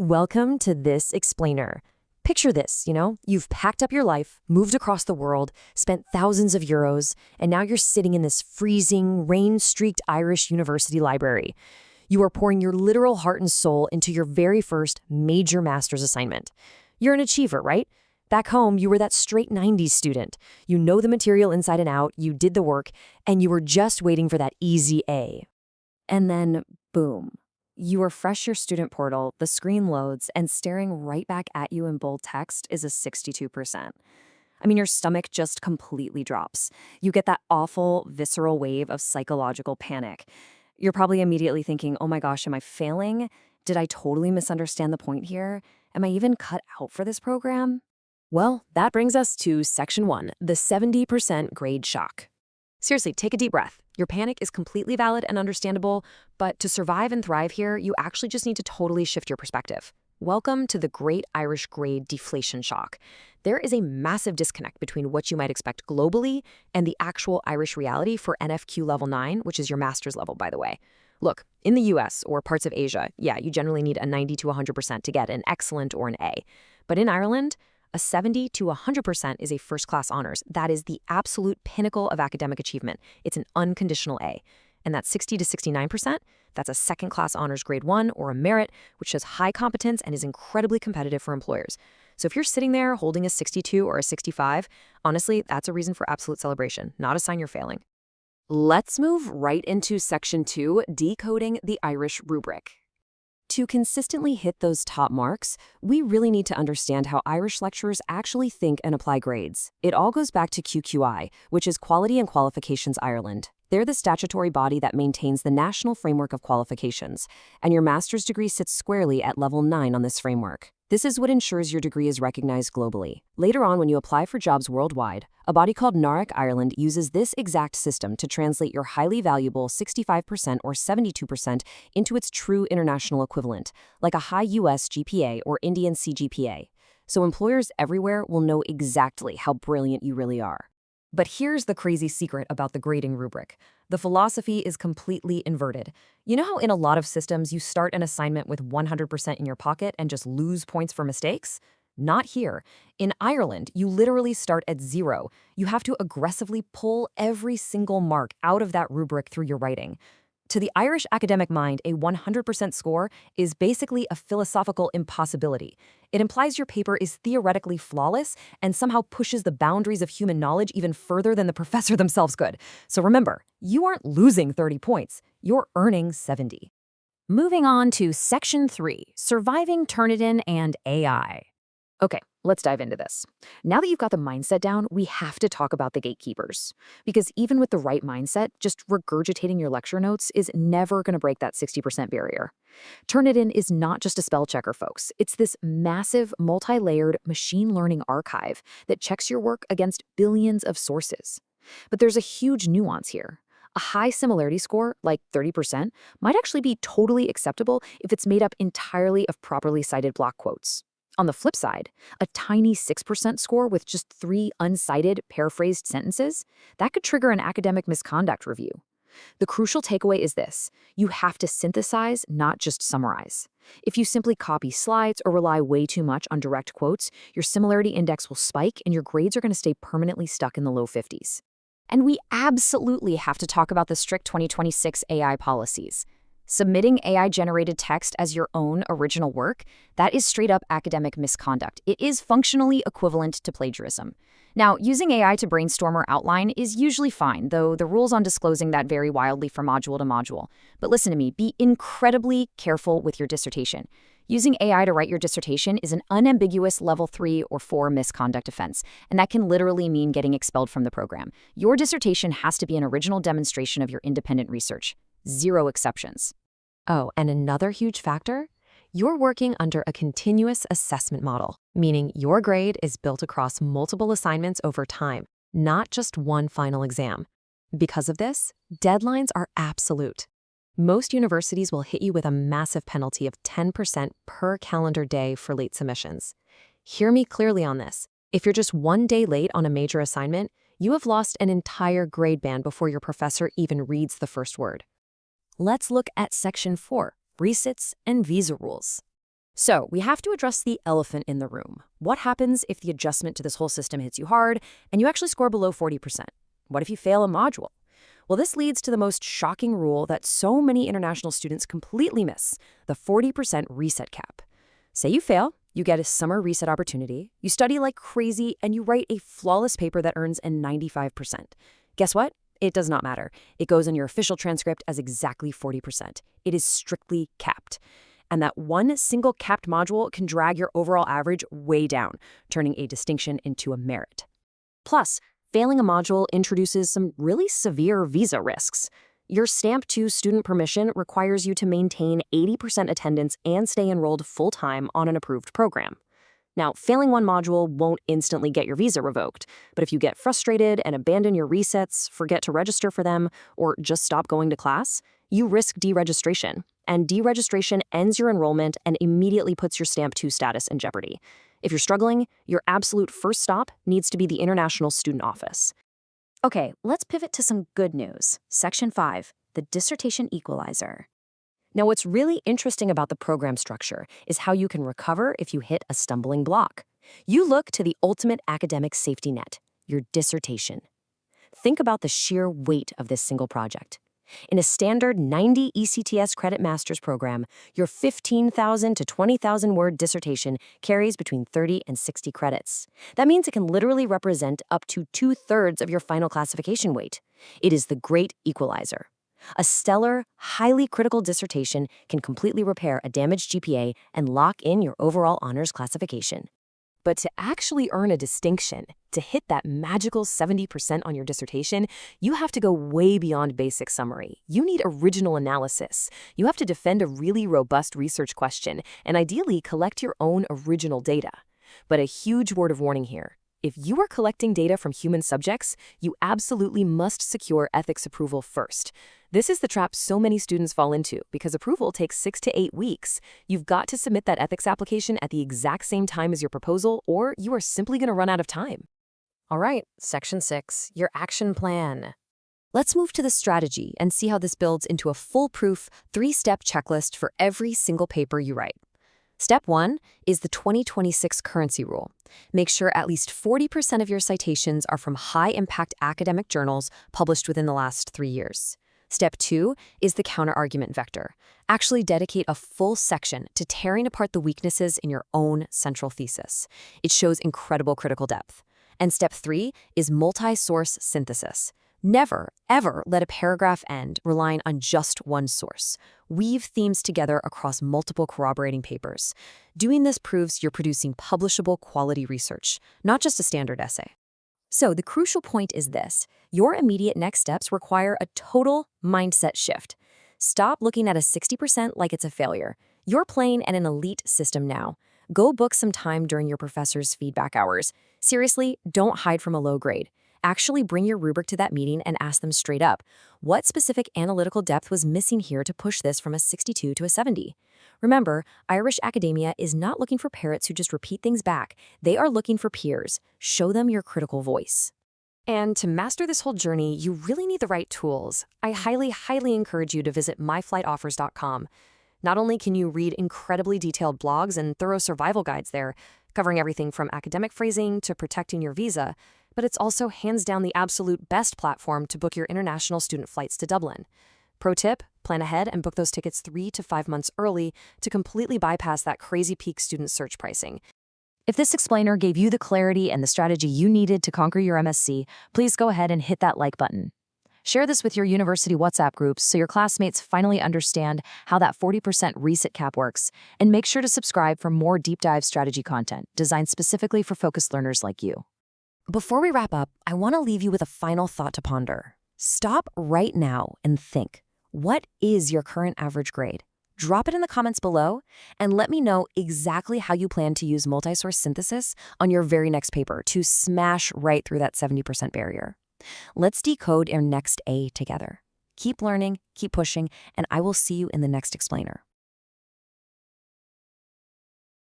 Welcome to this explainer. Picture this, you've packed up your life, moved across the world, spent thousands of euros, and now you're sitting in this freezing, rain-streaked Irish university library. You are pouring your literal heart and soul into your very first major master's assignment. You're an achiever, right? Back home, you were that straight 90s student. You know the material inside and out, you did the work, and you were just waiting for that easy A. And then, boom. You refresh your student portal, the screen loads, and staring right back at you in bold text is a 62%. Your stomach just completely drops. You get that awful, visceral wave of psychological panic. You're probably immediately thinking, oh my gosh, am I failing? Did I totally misunderstand the point here? Am I even cut out for this program? Well, that brings us to Section 1, the 70% grade shock. Seriously, take a deep breath. Your panic is completely valid and understandable, but to survive and thrive here, you actually just need to totally shift your perspective. Welcome to the Great Irish Grade Deflation Shock. There is a massive disconnect between what you might expect globally and the actual Irish reality for NFQ Level 9, which is your master's level, by the way. Look, in the US or parts of Asia, you generally need a 90 to 100% to get an excellent or an A. But in Ireland, a 70 to 100% is a first-class honors. That is the absolute pinnacle of academic achievement. It's an unconditional A. And that 60 to 69%, that's a second-class honors grade 1 or a merit, which shows high competence and is incredibly competitive for employers. So if you're sitting there holding a 62 or a 65, honestly, that's a reason for absolute celebration, not a sign you're failing. Let's move right into Section 2, Decoding the Irish Rubric. To consistently hit those top marks, we really need to understand how Irish lecturers actually think and apply grades. It all goes back to QQI, which is Quality and Qualifications Ireland. They're the statutory body that maintains the national framework of qualifications, and your master's degree sits squarely at level 9 on this framework. This is what ensures your degree is recognized globally. Later on, when you apply for jobs worldwide, a body called NARIC Ireland uses this exact system to translate your highly valuable 65% or 72% into its true international equivalent, like a high US GPA or Indian CGPA. So employers everywhere will know exactly how brilliant you really are. But here's the crazy secret about the grading rubric. The philosophy is completely inverted. You know how in a lot of systems you start an assignment with 100% in your pocket and just lose points for mistakes? Not here. In Ireland, you literally start at 0. You have to aggressively pull every single mark out of that rubric through your writing. To the Irish academic mind, a 100% score is basically a philosophical impossibility. It implies your paper is theoretically flawless and somehow pushes the boundaries of human knowledge even further than the professor themselves could. So remember, you aren't losing 30 points, you're earning 70. Moving on to Section 3, Surviving Turnitin and AI. Okay, let's dive into this. Now that you've got the mindset down, we have to talk about the gatekeepers. Because even with the right mindset, just regurgitating your lecture notes is never going to break that 60% barrier. Turnitin is not just a spell checker, folks. It's this massive, multi-layered machine learning archive that checks your work against billions of sources. But there's a huge nuance here. A high similarity score, like 30%, might actually be totally acceptable if it's made up entirely of properly cited block quotes. On the flip side, a tiny 6% score with just 3 uncited, paraphrased sentences, that could trigger an academic misconduct review. The crucial takeaway is this: you have to synthesize, not just summarize. If you simply copy slides or rely way too much on direct quotes, your similarity index will spike and your grades are going to stay permanently stuck in the low 50s. And we absolutely have to talk about the strict 2026 AI policies. Submitting AI-generated text as your own original work, that is straight-up academic misconduct. It is functionally equivalent to plagiarism. Now, using AI to brainstorm or outline is usually fine, though the rules on disclosing that vary wildly from module to module. But listen to me, be incredibly careful with your dissertation. Using AI to write your dissertation is an unambiguous level 3 or 4 misconduct offense, and that can literally mean getting expelled from the program. Your dissertation has to be an original demonstration of your independent research. 0 exceptions. Oh, and another huge factor? You're working under a continuous assessment model, meaning your grade is built across multiple assignments over time, not just one final exam. Because of this, deadlines are absolute. Most universities will hit you with a massive penalty of 10% per calendar day for late submissions. Hear me clearly on this. If you're just one day late on a major assignment, you have lost an entire grade band before your professor even reads the first word. Let's look at Section 4, resits and visa rules. So we have to address the elephant in the room. What happens if the adjustment to this whole system hits you hard and you actually score below 40%? What if you fail a module? Well, this leads to the most shocking rule that so many international students completely miss, the 40% reset cap. Say you fail, you get a summer reset opportunity, you study like crazy, and you write a flawless paper that earns a 95%. Guess what? It does not matter. It goes in your official transcript as exactly 40%. It is strictly capped. And that one single capped module can drag your overall average way down, turning a distinction into a merit. Plus, failing a module introduces some really severe visa risks. Your Stamp 2 student permission requires you to maintain 80% attendance and stay enrolled full-time on an approved program. Now, failing one module won't instantly get your visa revoked, but if you get frustrated and abandon your resets, forget to register for them, or just stop going to class, you risk deregistration. And deregistration ends your enrollment and immediately puts your Stamp 2 status in jeopardy. If you're struggling, your absolute first stop needs to be the International Student Office. Okay, let's pivot to some good news. Section 5, the dissertation equalizer. Now, what's really interesting about the program structure is how you can recover if you hit a stumbling block. You look to the ultimate academic safety net, your dissertation. Think about the sheer weight of this single project. In a standard 90 ECTS credit master's program, your 15,000 to 20,000 word dissertation carries between 30 and 60 credits. That means it can literally represent up to 2/3 of your final classification weight. It is the great equalizer. A stellar, highly critical dissertation can completely repair a damaged GPA and lock in your overall honors classification. But to actually earn a distinction, to hit that magical 70% on your dissertation, you have to go way beyond basic summary. You need original analysis. You have to defend a really robust research question and ideally collect your own original data. But a huge word of warning here. If you are collecting data from human subjects, you absolutely must secure ethics approval first. This is the trap so many students fall into because approval takes 6 to 8 weeks. You've got to submit that ethics application at the exact same time as your proposal, or you are simply going to run out of time. All right, Section 6, your action plan. Let's move to the strategy and see how this builds into a foolproof 3-step checklist for every single paper you write. Step 1 is the 2026 currency rule. Make sure at least 40% of your citations are from high-impact academic journals published within the last 3 years. Step 2 is the counter-argument vector. Actually dedicate a full section to tearing apart the weaknesses in your own central thesis. It shows incredible critical depth. And step 3 is multi-source synthesis. Never, ever let a paragraph end relying on just one source. Weave themes together across multiple corroborating papers. Doing this proves you're producing publishable quality research, not just a standard essay. So the crucial point is this. Your immediate next steps require a total mindset shift. Stop looking at a 60% like it's a failure. You're playing at an elite system now. Go book some time during your professor's feedback hours. Seriously, don't hide from a low grade. Actually bring your rubric to that meeting and ask them straight up, what specific analytical depth was missing here to push this from a 62 to a 70? Remember, Irish academia is not looking for parrots who just repeat things back. They are looking for peers. Show them your critical voice. And to master this whole journey, you really need the right tools. I highly, highly encourage you to visit MyFlightOffers.com. Not only can you read incredibly detailed blogs and thorough survival guides there, covering everything from academic phrasing to protecting your visa, but it's also hands down the absolute best platform to book your international student flights to Dublin. Pro tip, plan ahead and book those tickets 3 to 5 months early to completely bypass that crazy peak student search pricing. If this explainer gave you the clarity and the strategy you needed to conquer your MSc, please go ahead and hit that like button. Share this with your university WhatsApp groups so your classmates finally understand how that 40% reset cap works, and make sure to subscribe for more deep dive strategy content designed specifically for focused learners like you. Before we wrap up, I want to leave you with a final thought to ponder. Stop right now and think, what is your current average grade? Drop it in the comments below and let me know exactly how you plan to use multi-source synthesis on your very next paper to smash right through that 70% barrier. Let's decode our next A together. Keep learning, keep pushing, and I will see you in the next explainer.